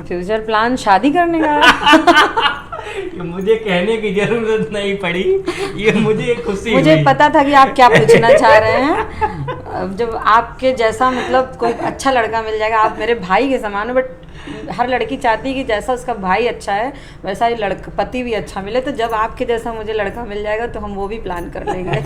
Future plan शादी करने का है। मुझे कहने की जरूरत नहीं पड़ी, ये मुझे खुशी मुझे हुई। पता था कि आप क्या पूछना चाह रहे हैं। अब जब आपके जैसा मतलब कोई अच्छा लड़का मिल जाएगा, आप मेरे भाई के समान हो, बट हर लड़की चाहती है कि जैसा उसका भाई अच्छा है वैसा ही लड़का पति भी अच्छा मिले। तो जब आपके जैसा मुझे लड़का मिल जाएगा तो हम वो भी प्लान कर लेंगे।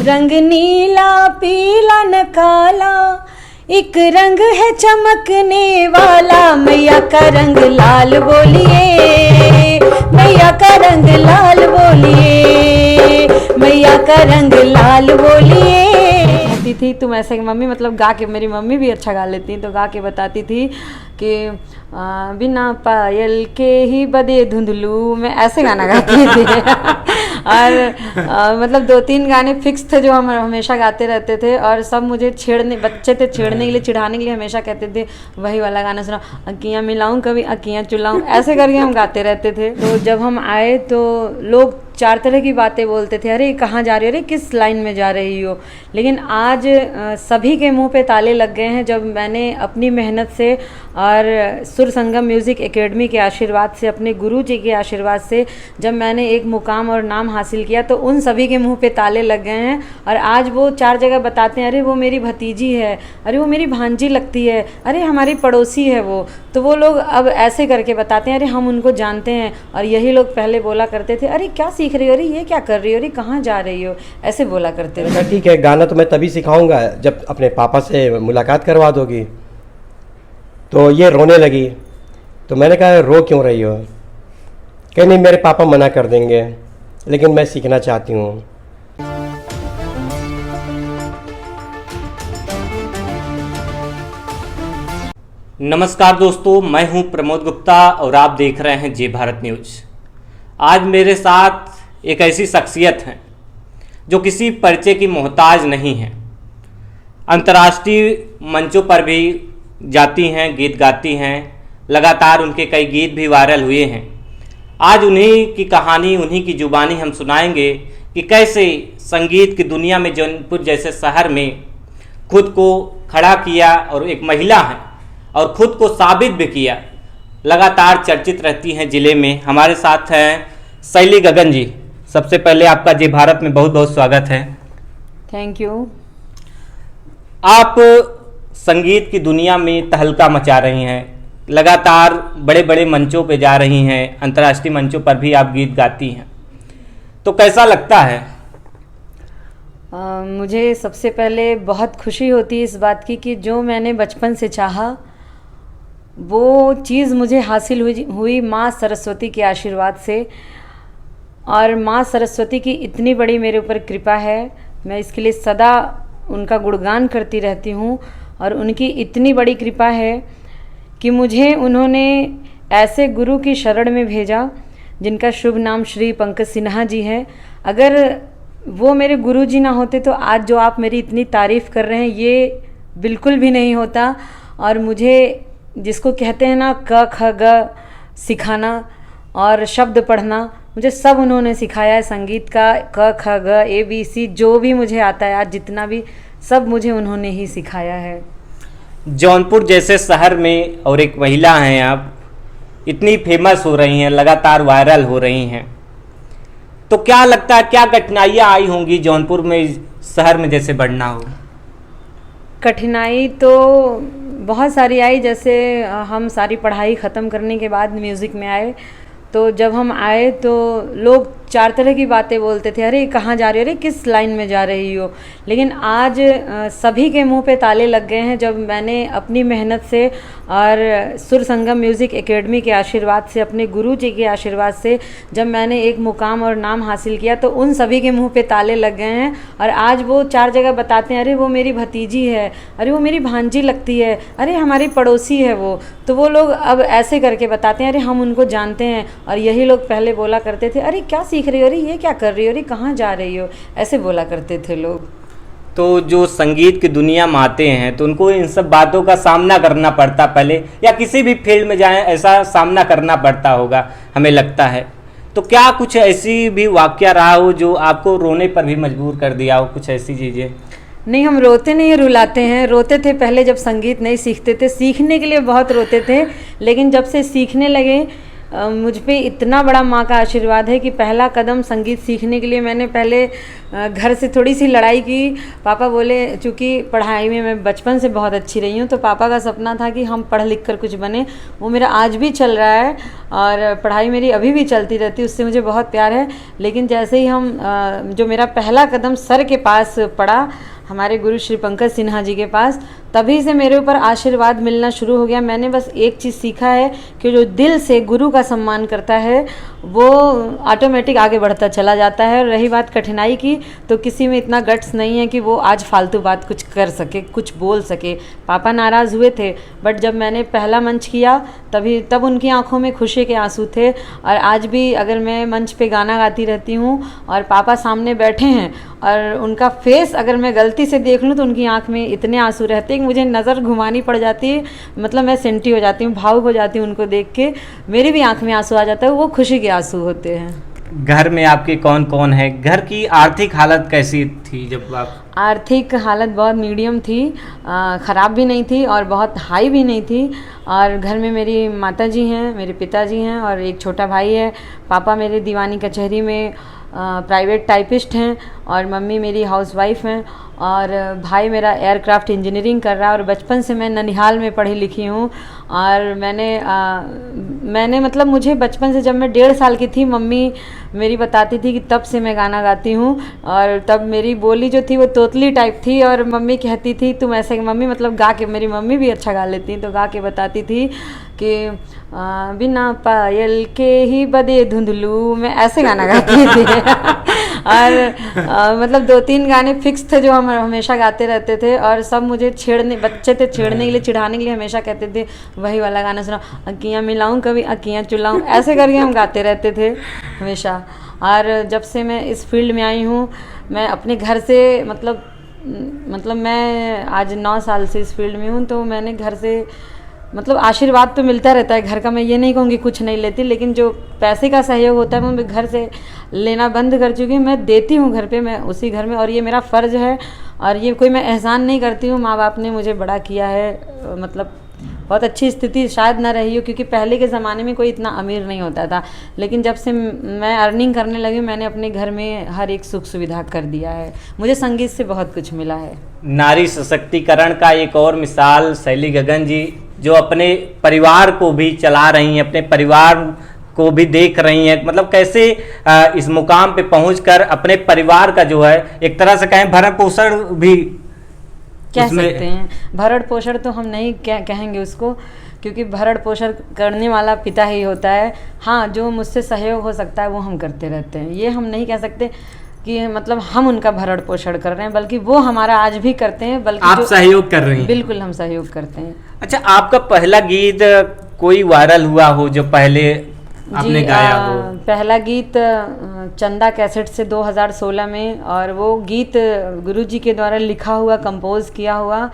रंग नीला पीला न काला, एक रंग है चमकने वाला, मैया का रंग लाल बोलिए, मैया का रंग लाल बोलिए, मैया का रंग लाल बोलिए। कहती थी तुम ऐसे मम्मी, मतलब गा के, मेरी मम्मी भी अच्छा गा लेती तो गा के बताती थी कि बिना पायल के ही बदे धुंधलू, मैं ऐसे गाना गाती थी। और मतलब 2-3 गाने फिक्स थे जो हम हमेशा गाते रहते थे, और सब मुझे छेड़ने, बच्चे थे, छेड़ने के लिए, चिढ़ाने के लिए हमेशा कहते थे वही वाला गाना सुना, अक्कियाँ मिलाऊं कभी अक्कियाँ चुलाऊं, ऐसे करके हम गाते रहते थे। तो जब हम आए तो लोग 4 तरह की बातें बोलते थे, अरे कहाँ जा रही हो, अरे किस लाइन में जा रही हो। लेकिन आज सभी के मुंह पे ताले लग गए हैं जब मैंने अपनी मेहनत से और सुर संगम म्यूज़िक एकेडमी के आशीर्वाद से, अपने गुरु जी के आशीर्वाद से जब मैंने एक मुकाम और नाम हासिल किया, तो उन सभी के मुंह पे ताले लग गए हैं। और आज वो 4 जगह बताते हैं, अरे वो मेरी भतीजी है, अरे वो मेरी भांजी लगती है, अरे हमारी पड़ोसी है वो। तो वो लोग अब ऐसे करके बताते हैं, अरे हम उनको जानते हैं। और यही लोग पहले बोला करते थे, अरे क्या सीख रही हो, अरे ये क्या कर रही हो, अरे कहाँ जा रही हो, ऐसे बोला करते थे। ठीक है, गाना तो मैं तभी सिखाऊंगा जब अपने पापा से मुलाकात करवा दोगी। तो ये रोने लगी, तो मैंने कहा रो क्यों रही हो? कहीं नहीं, मेरे पापा मना कर देंगे, लेकिन मैं सीखना चाहती हूँ। नमस्कार दोस्तों, मैं हूं प्रमोद गुप्ता और आप देख रहे हैं जय भारत न्यूज। आज मेरे साथ एक ऐसी शख्सियत है जो किसी परिचय की मोहताज नहीं है। अंतर्राष्ट्रीय मंचों पर भी जाती हैं, गीत गाती हैं, लगातार उनके कई गीत भी वायरल हुए हैं। आज उन्हीं की कहानी, उन्हीं की जुबानी हम सुनाएंगे कि कैसे संगीत की दुनिया में जौनपुर जैसे शहर में खुद को खड़ा किया, और एक महिला है और खुद को साबित भी किया। लगातार चर्चित रहती हैं ज़िले में। हमारे साथ हैं शैली गगन जी। सबसे पहले आपका जय भारत में बहुत बहुत स्वागत है। Thank you. आप संगीत की दुनिया में तहलका मचा रही हैं, लगातार बड़े बड़े मंचों पे जा रही हैं, अंतर्राष्ट्रीय मंचों पर भी आप गीत गाती हैं, तो कैसा लगता है? मुझे सबसे पहले बहुत खुशी होती है इस बात की कि जो मैंने बचपन से चाहा वो चीज़ मुझे हासिल हुई माँ सरस्वती के आशीर्वाद से। और माँ सरस्वती की इतनी बड़ी मेरे ऊपर कृपा है, मैं इसके लिए सदा उनका गुणगान करती रहती हूँ। और उनकी इतनी बड़ी कृपा है कि मुझे उन्होंने ऐसे गुरु की शरण में भेजा जिनका शुभ नाम श्री पंकज सिन्हा जी है। अगर वो मेरे गुरु जी ना होते तो आज जो आप मेरी इतनी तारीफ़ कर रहे हैं ये बिल्कुल भी नहीं होता। और मुझे जिसको कहते हैं ना क ख ग सिखाना और शब्द पढ़ना, मुझे सब उन्होंने सिखाया है। संगीत का क ख ग ABC जो भी मुझे आता है आज, जितना भी, सब मुझे उन्होंने ही सिखाया है। जौनपुर जैसे शहर में और एक महिला हैं आप, इतनी फेमस हो रही हैं, लगातार वायरल हो रही हैं, तो क्या लगता है क्या कठिनाइयाँ आई होंगी जौनपुर में, शहर में जैसे बढ़ना हो? कठिनाई तो बहुत सारी आई। जैसे हम सारी पढ़ाई ख़त्म करने के बाद म्यूज़िक में आए, तो जब हम आए तो लोग 4 तरह की बातें बोलते थे, अरे कहाँ जा रही हो, अरे किस लाइन में जा रही हो। लेकिन आज सभी के मुंह पे ताले लग गए हैं जब मैंने अपनी मेहनत से और सुर संगम म्यूज़िक एकेडमी के आशीर्वाद से, अपने गुरु जी के आशीर्वाद से जब मैंने एक मुकाम और नाम हासिल किया, तो उन सभी के मुंह पे ताले लग गए हैं। और आज वो 4 जगह बताते हैं, अरे वो मेरी भतीजी है, अरे वो मेरी भांजी लगती है, अरे हमारी पड़ोसी है वो। तो वो लोग अब ऐसे करके बताते हैं, अरे हम उनको जानते हैं। और यही लोग पहले बोला करते थे, अरे क्या सीख रही हो, अरे ये क्या कर रही हो, अरे कहाँ जा रही हो, ऐसे बोला करते थे लोग। तो जो संगीत की दुनिया में आते हैं तो उनको इन सब बातों का सामना करना पड़ता पहले, या किसी भी फील्ड में जाएं ऐसा सामना करना पड़ता होगा, हमें लगता है। तो क्या कुछ ऐसी भी वाकया रहा हो जो आपको रोने पर भी मजबूर कर दिया हो, कुछ ऐसी चीज़ें? नहीं, हम रोते नहीं, रुलाते हैं। रोते थे पहले जब संगीत नहीं सीखते थे, सीखने के लिए बहुत रोते थे, लेकिन जब से सीखने लगे मुझ पे इतना बड़ा माँ का आशीर्वाद है कि पहला कदम संगीत सीखने के लिए मैंने पहले घर से थोड़ी सी लड़ाई की। पापा बोले, चूँकि पढ़ाई में मैं बचपन से बहुत अच्छी रही हूँ, तो पापा का सपना था कि हम पढ़ लिख कर कुछ बने। वो मेरा आज भी चल रहा है और पढ़ाई मेरी अभी भी चलती रहती है, उससे मुझे बहुत प्यार है। लेकिन जैसे ही हम जो मेरा पहला कदम सर के पास पड़ा, हमारे गुरु श्री पंकज सिन्हा जी के पास, तभी से मेरे ऊपर आशीर्वाद मिलना शुरू हो गया। मैंने बस एक चीज़ सीखा है कि जो दिल से गुरु का सम्मान करता है वो ऑटोमेटिक आगे बढ़ता चला जाता है। और रही बात कठिनाई की, तो किसी में इतना गट्स नहीं है कि वो आज फालतू बात कुछ कर सके, कुछ बोल सके। पापा नाराज़ हुए थे, बट जब मैंने पहला मंच किया तब उनकी आंखों में खुशी के आंसू थे। और आज भी अगर मैं मंच पे गाना गाती रहती हूँ और पापा सामने बैठे हैं और उनका फेस अगर मैं गलती से देख लूँ तो उनकी आंख में इतने आंसू रहते हैं कि मुझे नज़र घुमानी पड़ जाती है। मतलब मैं सेंटी हो जाती हूँ, भावुक हो जाती हूँ उनको देख के। मेरी भी आंख में आंसू आ जाता है, वो खुशी के आंसू होते हैं। घर में आपके कौन कौन है? घर की आर्थिक हालत कैसी थी जब आप? आर्थिक हालत बहुत मीडियम थी, ख़राब भी नहीं थी और बहुत हाई भी नहीं थी। और घर में मेरी माताजी हैं, मेरे पिताजी हैं और एक छोटा भाई है। पापा मेरे दीवानी कचहरी में प्राइवेट टाइपिस्ट हैं और मम्मी मेरी हाउसवाइफ हैं। और भाई मेरा एयरक्राफ्ट इंजीनियरिंग कर रहा है। और बचपन से मैं ननिहाल में पढ़ी लिखी हूँ। और मैंने मतलब मुझे बचपन से, जब मैं 1.5 साल की थी, मम्मी मेरी बताती थी कि तब से मैं गाना गाती हूँ। और तब मेरी बोली जो थी वो तोतली टाइप थी और मम्मी कहती थी तुम ऐसे, मम्मी मतलब गा के, मेरी मम्मी भी अच्छा गा लेती तो गा के बताती थी कि बिना पायल के ही बदे धुंधलू, मैं ऐसे गाना गाती थी। और मतलब 2-3 गाने फिक्स थे जो हम हमेशा गाते रहते थे। और सब मुझे बच्चे थे, छेड़ने के लिए, चिढ़ाने के लिए हमेशा कहते थे वही वाला गाना सुनाओ, अक्कियाँ मिलाऊं कभी अक्कियाँ चुलाऊं, ऐसे करके हम गाते रहते थे हमेशा। और जब से मैं इस फील्ड में आई हूँ, मैं अपने घर से मतलब मैं आज 9 साल से इस फील्ड में हूँ, तो मैंने घर से मतलब आशीर्वाद तो मिलता रहता है घर का। मैं ये नहीं कहूँगी कुछ नहीं लेती, लेकिन जो पैसे का सहयोग होता है मैं घर से लेना बंद कर चुकी हूँ। मैं देती हूँ घर पे, मैं उसी घर में, और ये मेरा फ़र्ज़ है। और ये कोई मैं एहसान नहीं करती हूँ, माँ बाप ने मुझे बड़ा किया है। मतलब बहुत अच्छी स्थिति शायद ना रही हो, क्योंकि पहले के ज़माने में कोई इतना अमीर नहीं होता था। लेकिन जब से मैं अर्निंग करने लगी, मैंने अपने घर में हर एक सुख सुविधा कर दिया है। मुझे संगीत से बहुत कुछ मिला है। नारी सशक्तिकरण का एक और मिसाल शैली गगन जी, जो अपने परिवार को भी चला रही हैं, अपने परिवार को भी देख रही हैं। मतलब कैसे इस मुकाम पे पहुंचकर अपने परिवार का जो है एक तरह से कहें भरण पोषण भी कह सकते हैं। भरण पोषण तो हम नहीं कहेंगे उसको, क्योंकि भरण पोषण करने वाला पिता ही होता है। हाँ, जो मुझसे सहयोग हो सकता है वो हम करते रहते हैं। ये हम नहीं कह सकते कि मतलब हम उनका भरण पोषण कर रहे हैं, बल्कि वो हमारा आज भी करते हैं। बल्कि आप सहयोग कर रही हैं। बिल्कुल, हम सहयोग करते हैं। अच्छा, आपका पहला गीत कोई वायरल हुआ हो जो पहले आपने गाया हो? पहला गीत चंदा कैसेट से 2016 में, और वो गीत गुरुजी के द्वारा लिखा हुआ, कंपोज किया हुआ।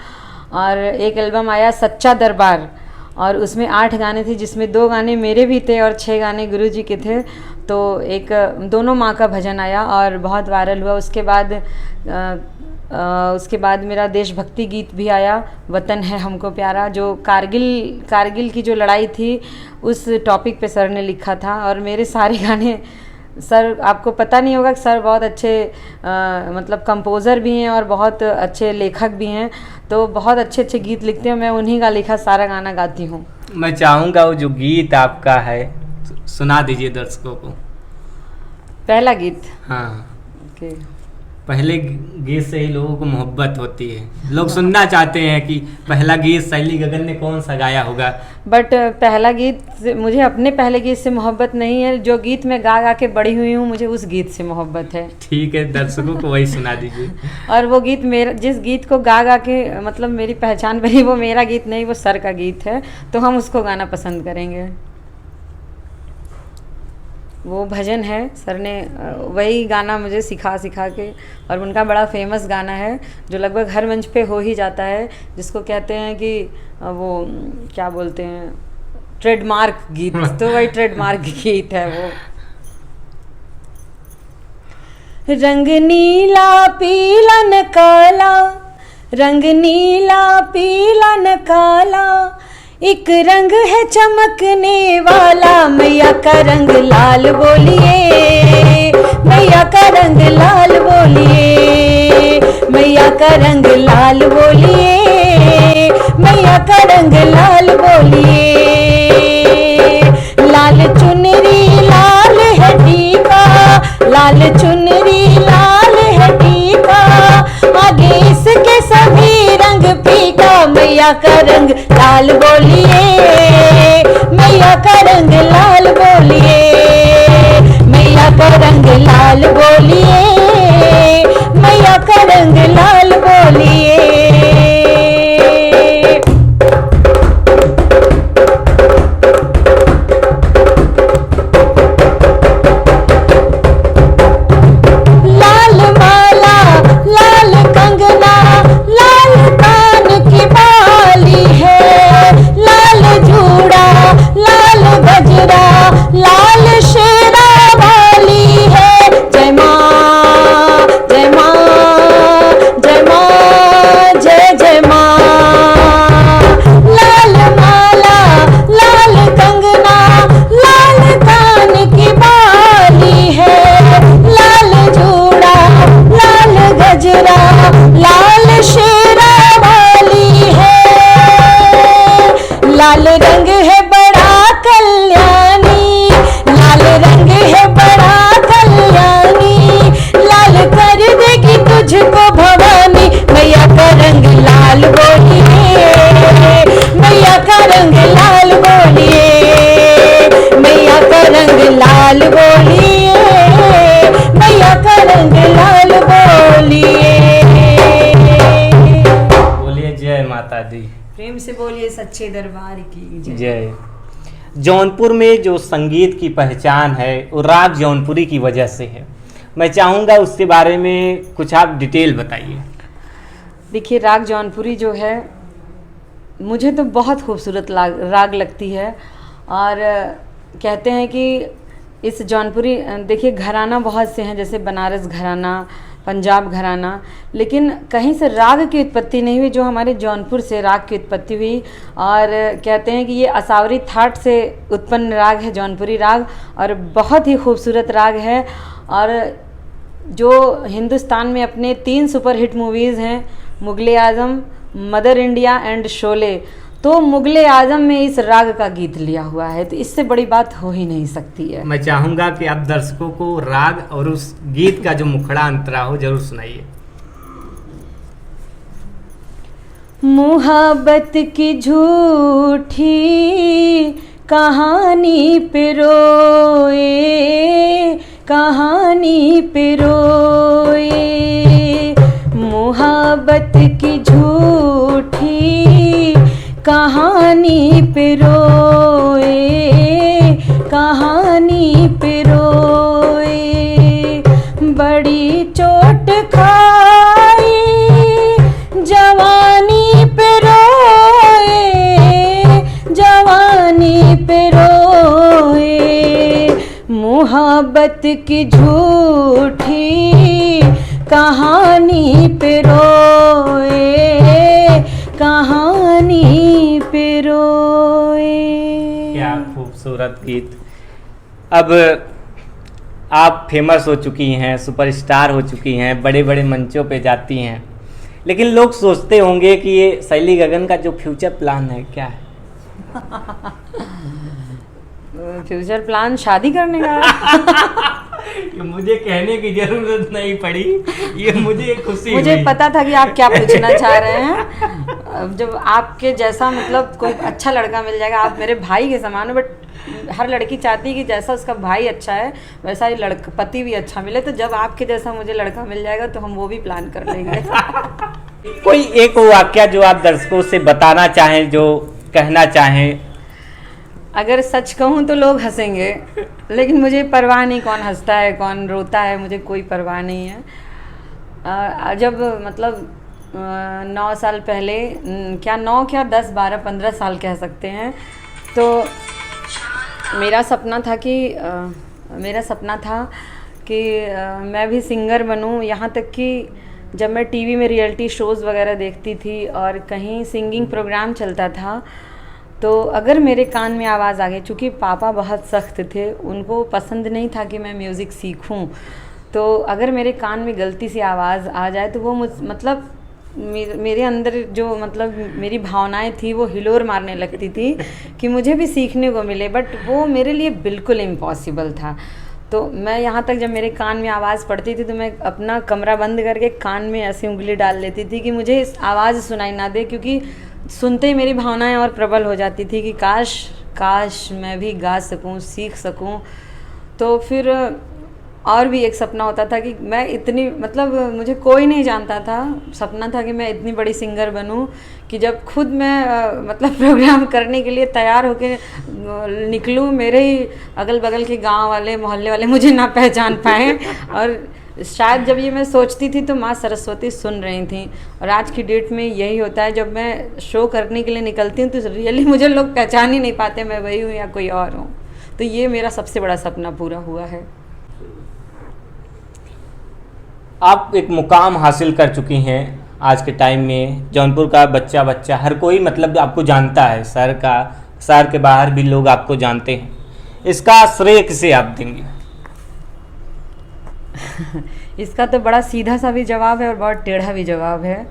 और एक एल्बम आया सच्चा दरबार, और उसमें 8 गाने थे, जिसमें 2 गाने मेरे भी थे और 6 गाने गुरुजी के थे। तो एक दोनों माँ का भजन आया और बहुत वायरल हुआ। उसके बाद मेरा देशभक्ति गीत भी आया, वतन है हमको प्यारा, जो कारगिल की जो लड़ाई थी उस टॉपिक पे सर ने लिखा था। और मेरे सारे गाने, सर आपको पता नहीं होगा कि सर बहुत अच्छे मतलब कंपोज़र भी हैं और बहुत अच्छे लेखक भी हैं। तो बहुत अच्छे अच्छे गीत लिखते हैं, मैं उन्हीं का लिखा सारा गाना गाती हूँ। मैं चाहूँगा वो जो गीत आपका है सुना दीजिए दर्शकों को। पहला गीत? हाँ, ओके। पहले गीत से ही लोगों को मोहब्बत होती है, लोग सुनना चाहते हैं कि पहला गीत शैली गगन ने कौन सा गाया होगा। बट पहला गीत, मुझे अपने पहले गीत से मोहब्बत नहीं है। जो गीत मैं गा गा के बड़ी हुई हूँ, मुझे उस गीत से मोहब्बत है। ठीक है, दर्शकों को वही सुना दीजिए। और वो गीत मेरा, जिस गीत को गा गा के मतलब मेरी पहचान बनी, वो मेरा गीत नहीं, वो सर का गीत है, तो हम उसको गाना पसंद करेंगे। वो भजन है, सर ने वही गाना मुझे सिखा के, और उनका बड़ा फेमस गाना है जो लगभग हर मंच पे हो ही जाता है, जिसको कहते हैं कि वो क्या बोलते हैं, ट्रेडमार्क गीत। तो वही ट्रेडमार्क गीत है वो। रंग नीला पीला न काला, रंग नीला पीला न काला, एक रंग है चमकने वाला। मैया का रंग लाल बोलिए, मैया का रंग लाल बोलिए, मैया का रंग लाल बोलिए, मैया का रंग लाल बोलिए। लाल चुनरी लाल है टीका, लाल चुनरी लाल है टीका, आगे इसके सभी रंग फीका। मैया का रंग लाल बोलिए, मैया का रंग लाल बोलिए, मैया का रंग लाल बोलिए, मैया का रंग लाल बोलिए। लाल माला लाल कंगना लाल कान की बाली है, लाल जूड़ा लाल गजरा लाल शेरा वाली है। जय माँ जय माँ जय माँ जय जय माँ। लाल माला लाल कंगना लाल कान की बाली है, लाल जूड़ा लाल गजरा लाल शेरा वाली है। लाल रंग है बड़ा कल्याणी, लाल रंग है बड़ा कल्याणी, लाल कर देगी तुझको भवानी। मैया का रंग लाल बोलिए, मैया का रंग लाल बोलिए, मैया का रंग लाल बोलिए, मैया का रंग लाल बोलिए। बोलिए जय माता दी। प्रेम से बोलिए सच्चे दरबार की जय। जय। जौनपुर में जो संगीत की पहचान है वो राग जौनपुरी की वजह से है। मैं चाहूँगा उसके बारे में कुछ आप डिटेल बताइए। देखिए राग जौनपुरी जो है मुझे तो बहुत खूबसूरत राग लगती है। और कहते हैं कि इस जौनपुरी, देखिए घराना बहुत से हैं, जैसे बनारस घराना, पंजाब घराना, लेकिन कहीं से राग की उत्पत्ति नहीं हुई जो हमारे जौनपुर से राग की उत्पत्ति हुई। और कहते हैं कि ये असावरी थाट से उत्पन्न राग है जौनपुरी राग, और बहुत ही खूबसूरत राग है। और जो हिंदुस्तान में अपने 3 सुपरहिट मूवीज़ हैं, मुगले आज़म, मदर इंडिया एंड शोले, तो मुगले आज़म में इस राग का गीत लिया हुआ है, तो इससे बड़ी बात हो ही नहीं सकती है। मैं चाहूँगा कि आप दर्शकों को राग और उस गीत का जो मुखड़ा अंतरा हो जरूर सुनाइए। मुहब्बत की झूठी कहानी पे रोए, कहानी पे रोए, मुहब्बत की झूठी कहानी पे रोए, कहानी पे रोए। बड़ी चोट खाई जवानी पे रोए, जवानी पे रोए, मुहब्बत की झूठी कहानी पे रोए, कहानी पे रोए। क्या खूबसूरत गीत। अब आप फेमस हो चुकी हैं, सुपरस्टार हो चुकी हैं, बड़े बड़े मंचों पे जाती हैं, लेकिन लोग सोचते होंगे कि ये शैली गगन का जो फ्यूचर प्लान है क्या है? फ्यूचर प्लान शादी करने का है। ये मुझे कहने की जरूरत नहीं पड़ी, ये मुझे खुशी मुझे हुई। पता था कि आप क्या पूछना चाह रहे हैं। जब आपके जैसा मतलब कोई अच्छा लड़का मिल जाएगा, आप मेरे भाई के समान हो, बट हर लड़की चाहती है कि जैसा उसका भाई अच्छा है वैसा ही लड़का पति भी अच्छा मिले। तो जब आपके जैसा मुझे लड़का मिल जाएगा तो हम वो भी प्लान कर लेंगे। कोई एक वाक्या जो आप दर्शकों से बताना चाहें, जो कहना चाहें। अगर सच कहूँ तो लोग हंसेंगे, लेकिन मुझे परवाह नहीं कौन हंसता है कौन रोता है, मुझे कोई परवाह नहीं है। जब मतलब 9 साल पहले, क्या 9 क्या 10 12 15 साल कह सकते हैं, तो मेरा सपना था कि मैं भी सिंगर बनूं। यहाँ तक कि जब मैं टीवी में रियलिटी शोज़ वगैरह देखती थी और कहीं सिंगिंग प्रोग्राम चलता था, तो अगर मेरे कान में आवाज़ आ गई, चूँकि पापा बहुत सख्त थे, उनको पसंद नहीं था कि मैं म्यूज़िक सीखूं, तो अगर मेरे कान में गलती से आवाज़ आ जाए तो वो मतलब मेरे अंदर जो मतलब मेरी भावनाएं थी वो हिलोर मारने लगती थी कि मुझे भी सीखने को मिले, बट वो मेरे लिए बिल्कुल इम्पॉसिबल था। तो मैं यहाँ तक जब मेरे कान में आवाज़ पड़ती थी तो मैं अपना कमरा बंद करके कान में ऐसी उंगली डाल लेती थी कि मुझे इस आवाज़ सुनाई ना दे, क्योंकि सुनते ही मेरी भावनाएं और प्रबल हो जाती थी कि काश मैं भी गा सकूं, सीख सकूं। तो फिर और भी एक सपना होता था कि मैं इतनी मतलब मुझे कोई नहीं जानता था, सपना था कि मैं इतनी बड़ी सिंगर बनूं कि जब खुद मैं मतलब प्रोग्राम करने के लिए तैयार होकर निकलूं, मेरे ही अगल बगल के गांव वाले मोहल्ले वाले मुझे ना पहचान पाएँ। और शायद जब ये मैं सोचती थी तो माँ सरस्वती सुन रही थी। और आज की डेट में यही होता है, जब मैं शो करने के लिए निकलती हूँ तो रियली मुझे लोग पहचान ही नहीं पाते मैं वही हूँ या कोई और हूँ। तो ये मेरा सबसे बड़ा सपना पूरा हुआ है। आप एक मुकाम हासिल कर चुकी हैं आज के टाइम में। जौनपुर का बच्चा हर कोई मतलब आपको जानता है, शहर के बाहर भी लोग आपको जानते हैं। इसका श्रेय किसे आप देंगे? इसका तो बड़ा सीधा सा भी जवाब है और बहुत टेढ़ा भी जवाब है।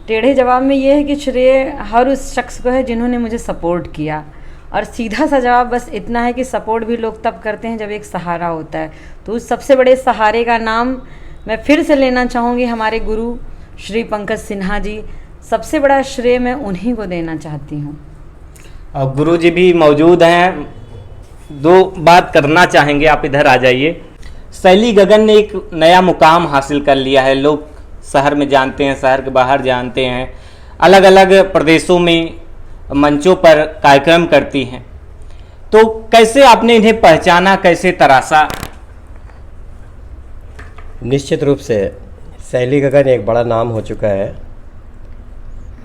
टेढ़े जवाब में ये है कि श्रेय हर उस शख्स को है जिन्होंने मुझे सपोर्ट किया, और सीधा सा जवाब बस इतना है कि सपोर्ट भी लोग तब करते हैं जब एक सहारा होता है। तो उस सबसे बड़े सहारे का नाम मैं फिर से लेना चाहूँगी, हमारे गुरु श्री पंकज सिन्हा जी। सबसे बड़ा श्रेय मैं उन्हीं को देना चाहती हूँ। और गुरु जी भी मौजूद हैं, दो बात करना चाहेंगे, आप इधर आ जाइए। शैली गगन ने एक नया मुकाम हासिल कर लिया है। लोग शहर में जानते हैं, शहर के बाहर जानते हैं, अलग अलग प्रदेशों में मंचों पर कार्यक्रम करती हैं। तो कैसे आपने इन्हें पहचाना, कैसे तराशा? निश्चित रूप से शैली गगन एक बड़ा नाम हो चुका है।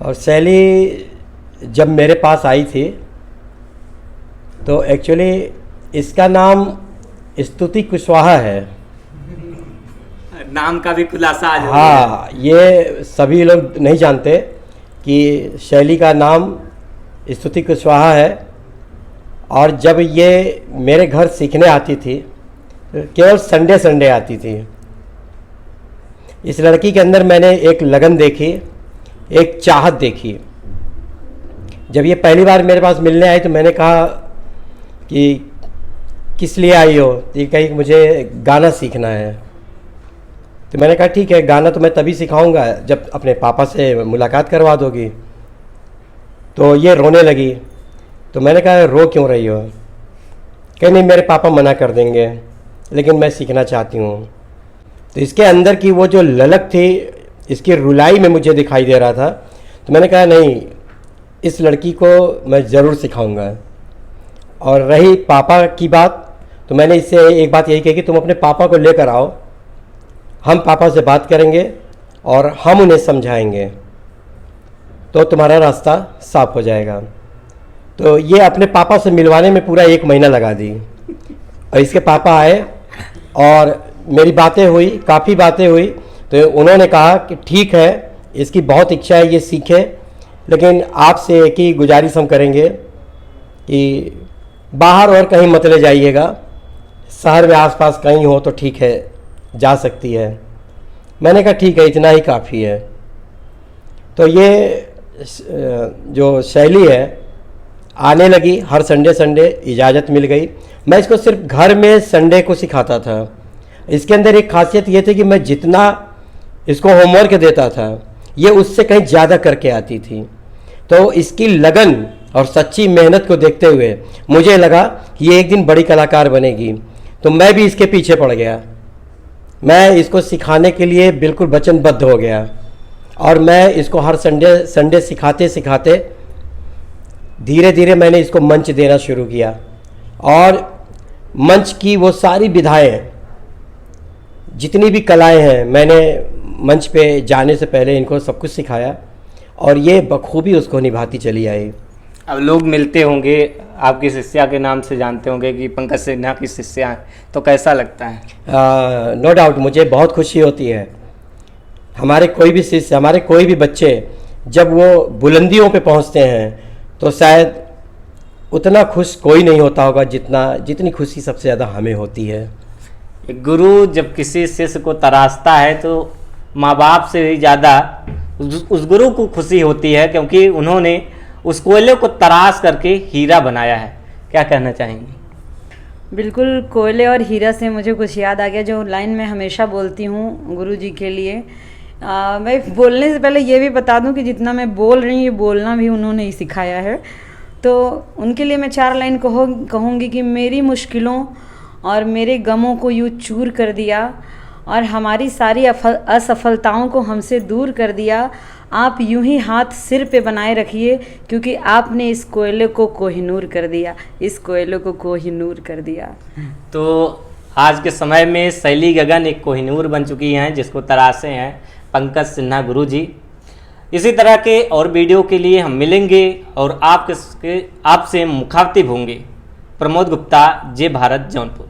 और शैली जब मेरे पास आई थी तो एक्चुअली इसका नाम स्तुति कुशवाहा है। नाम का भी खुलासा आज हो गया। हाँ, ये सभी लोग नहीं जानते कि शैली का नाम स्तुति कुशवाहा है। और जब ये मेरे घर सीखने आती थी, केवल संडे आती थी। इस लड़की के अंदर मैंने एक लगन देखी, एक चाहत देखी। जब ये पहली बार मेरे पास मिलने आई तो मैंने कहा कि किस लिए आई हो? तो ये कही कि मुझे गाना सीखना है। तो मैंने कहा ठीक है, गाना तो मैं तभी सिखाऊंगा जब अपने पापा से मुलाकात करवा दोगी। तो ये रोने लगी। तो मैंने कहा रो क्यों रही हो? कहीं नहीं, मेरे पापा मना कर देंगे, लेकिन मैं सीखना चाहती हूँ। तो इसके अंदर की वो जो ललक थी, इसकी रुलाई में मुझे दिखाई दे रहा था। तो मैंने कहा नहीं, इस लड़की को मैं ज़रूर सिखाऊंगा। और रही पापा की बात, तो मैंने इससे एक बात यही कही कि तुम अपने पापा को लेकर आओ, हम पापा से बात करेंगे और हम उन्हें समझाएंगे, तो तुम्हारा रास्ता साफ हो जाएगा। तो ये अपने पापा से मिलवाने में पूरा 1 महीना लगा दी। और इसके पापा आए और मेरी बातें हुई, काफ़ी बातें हुई। तो उन्होंने कहा कि ठीक है, इसकी बहुत इच्छा है ये सीखे, लेकिन आपसे एक ही गुजारिश हम करेंगे कि बाहर और कहीं मत ले जाइएगा, शहर में आसपास कहीं हो तो ठीक है, जा सकती है। मैंने कहा ठीक है, इतना ही काफ़ी है। तो ये जो शैली है आने लगी, हर संडे इजाज़त मिल गई। मैं इसको सिर्फ घर में संडे को सिखाता था। इसके अंदर एक खासियत ये थी कि मैं जितना इसको होमवर्क देता था, ये उससे कहीं ज़्यादा करके आती थी। तो इसकी लगन और सच्ची मेहनत को देखते हुए मुझे लगा कि ये एक दिन बड़ी कलाकार बनेगी। तो मैं भी इसके पीछे पड़ गया। मैं इसको सिखाने के लिए बिल्कुल वचनबद्ध हो गया। और मैं इसको हर संडे सिखाते सिखाते धीरे धीरे मैंने इसको मंच देना शुरू किया। और मंच की वो सारी विधाएं, जितनी भी कलाएं हैं, मैंने मंच पे जाने से पहले इनको सब कुछ सिखाया और ये बखूबी उसको निभाती चली आई। अब लोग मिलते होंगे, आपकी शिष्या के नाम से जानते होंगे कि पंकज सिन्हा की शिष्या हैं, तो कैसा लगता है? नो डाउट मुझे बहुत खुशी होती है। हमारे कोई भी शिष्य, हमारे कोई भी बच्चे जब वो बुलंदियों पे पहुंचते हैं तो शायद उतना खुश कोई नहीं होता होगा जितनी खुशी सबसे ज़्यादा हमें होती है। गुरु जब किसी शिष्य को तराशता है तो माँ बाप से भी ज़्यादा उस गुरु को खुशी होती है, क्योंकि उन्होंने उस कोयले को तराश करके हीरा बनाया है। क्या कहना चाहेंगे? बिल्कुल, कोयले और हीरा से मुझे कुछ याद आ गया, जो लाइन मैं हमेशा बोलती हूँ गुरु जी के लिए। मैं बोलने से पहले ये भी बता दूँ कि जितना मैं बोल रही हूँ ये बोलना भी उन्होंने ही सिखाया है। तो उनके लिए मैं 4 लाइन कहूँगी कि मेरी मुश्किलों और मेरे गमों को यूँ चूर कर दिया और हमारी सारी असफलताओं को हमसे दूर कर दिया। आप यूं ही हाथ सिर पे बनाए रखिए, क्योंकि आपने इस कोयले को कोहिनूर कर दिया, इस कोयले को कोहिनूर कर दिया। तो आज के समय में शैली गगन एक कोहिनूर बन चुकी हैं, जिसको तराशे हैं पंकज सिन्हा गुरु जी। इसी तरह के और वीडियो के लिए हम मिलेंगे और आपसे मुखातिब होंगे। प्रमोद गुप्ता, जय भारत, जौनपुर।